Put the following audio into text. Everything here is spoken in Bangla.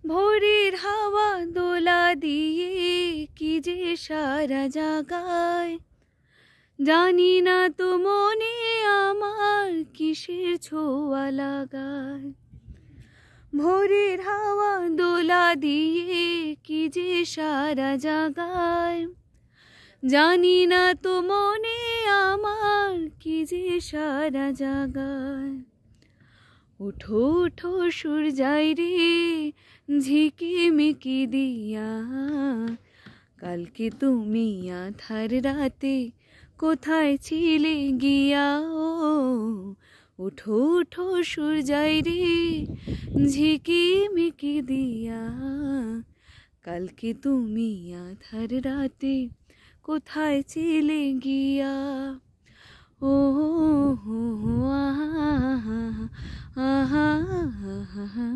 ভোরের হাওয়া দোলা দিয়ে কি যে সারা জাগায়, জানি না তো মনে আমার কিসের ছোঁয়া লাগায়। ভোরের হাওয়া দোলা দিয়ে কি যে সারা জাগায়, জানি না তো মনে আমার কি যে সারা জাগায়। উঠো উঠো সূর্যাই রে ঝিকিমিকি দিয়া, কালকে তুমি আধার রাতে কোথায় ছিলে গিয়া। ও উঠো উঠো সূর্যাই রে ঝিকিমিকি দিয়া, কালকে তুমি আধার রাতে কোথায় ছিলে গিয়া। ও আহা আহা আহা আহা।